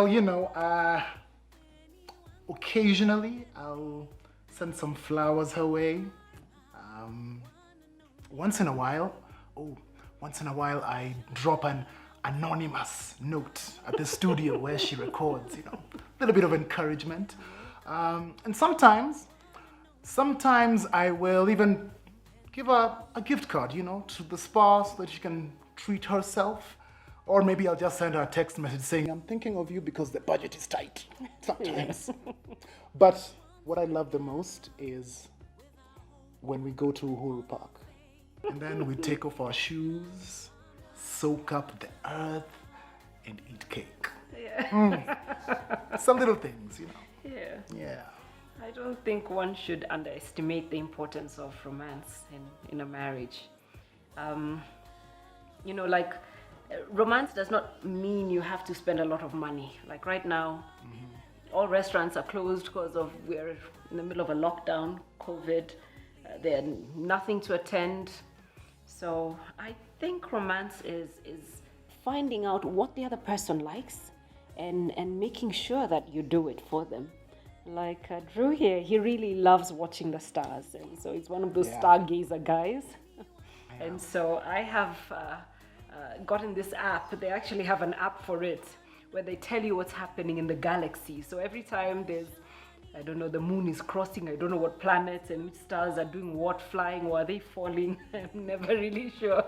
Well, occasionally I'll send some flowers her way. Um, once in a while, oh, once in a while I drop an anonymous note at the studio where she records, a little bit of encouragement. And sometimes I will even give her a gift card, to the spa so that she can treat herself. Or maybe I'll just send her a text message saying, I'm thinking of you because the budget is tight sometimes. But what I love the most is when we go to Uhuru Park. And then we take off our shoes, soak up the earth, and eat cake. Yeah. Some little things, Yeah. Yeah. I don't think one should underestimate the importance of romance in a marriage. Romance does not mean you have to spend a lot of money. Like right now, all restaurants are closed because we're in the middle of a lockdown, COVID. There's nothing to attend. So I think romance is finding out what the other person likes and making sure that you do it for them. Like Drew here, he really loves watching the stars. And so he's one of those stargazer guys. And so I have gotten this app. They actually have an app for it where they tell you what's happening in the galaxy. So every time there's, I don't know, the moon is crossing, I don't know what planets and which stars are doing what, flying, or are they falling? I'm never really sure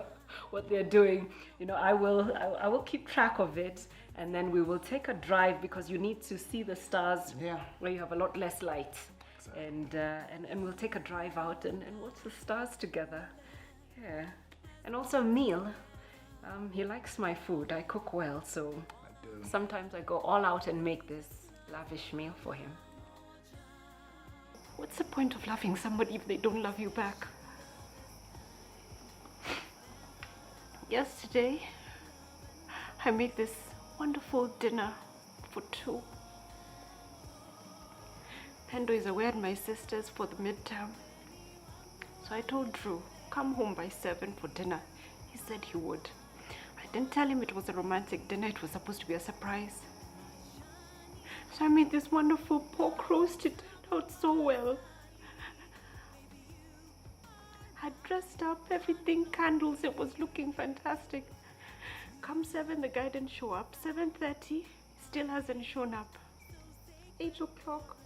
what they're doing. I will keep track of it, and then we will take a drive because you need to see the stars where you have a lot less light. Exactly. And we'll take a drive out and watch the stars together. Yeah. And also a meal. He likes my food. I cook well, so sometimes I go all out and make this lavish meal for him. What's the point of loving somebody if they don't love you back? Yesterday, I made this wonderful dinner for two. Pendo is away at my sister's for the midterm. So I told Drew, come home by 7 for dinner. He said he would. I didn't tell him it was a romantic dinner. It was supposed to be a surprise. So I made this wonderful pork roast. It turned out so well. I dressed up, everything, candles. It was looking fantastic. Come 7, the guy didn't show up. 7:30, still hasn't shown up. 8 o'clock.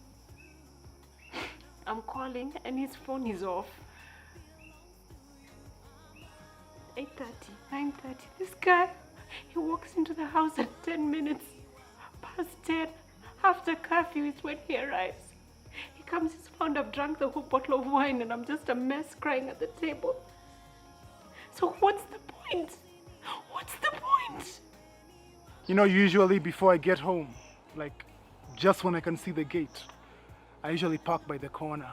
I'm calling and his phone is off. 8:30, 9:30. This guy, he walks into the house at 10 minutes past 10. After curfew is when he arrives. He comes, he's found I've drunk the whole bottle of wine and I'm just a mess crying at the table. So what's the point? What's the point? Usually before I get home, like just when I can see the gate, I usually park by the corner.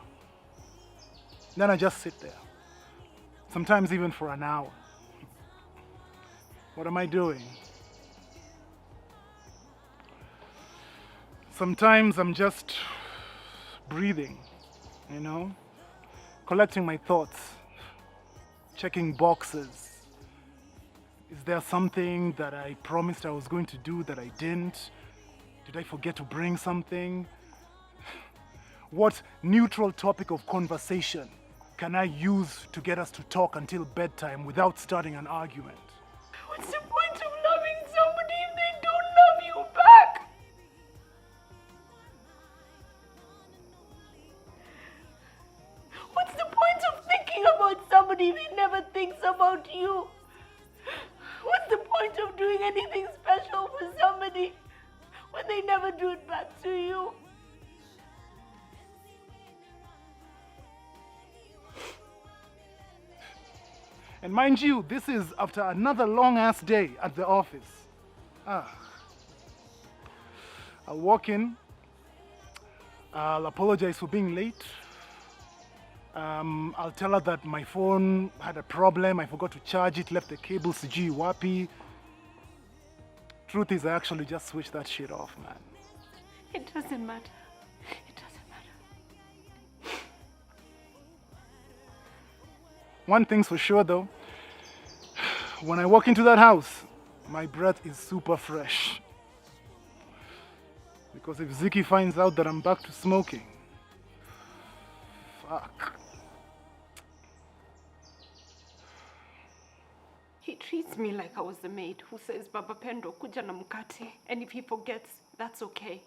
Then I just sit there. Sometimes even for an hour. What am I doing? Sometimes I'm just breathing, collecting my thoughts, checking boxes. Is there something that I promised I was going to do that I didn't? Did I forget to bring something? What neutral topic of conversation can I use to get us to talk until bedtime without starting an argument? What's the point of loving somebody if they don't love you back? What's the point of thinking about somebody if he never thinks about you? What's the point of doing anything special for somebody when they never do it back to you? And mind you, this is after another long-ass day at the office. I'll walk in. I'll apologize for being late. I'll tell her that my phone had a problem. I forgot to charge it, left the cable sijui wapi. Truth is, I actually just switched that shit off, man. It doesn't matter. It doesn't matter. One thing's for sure, though. When I walk into that house, my breath is super fresh. Because if Ziki finds out that I'm back to smoking, fuck. He treats me like I was the maid who says Baba Pendo kuja na mkate, and if he forgets, that's okay.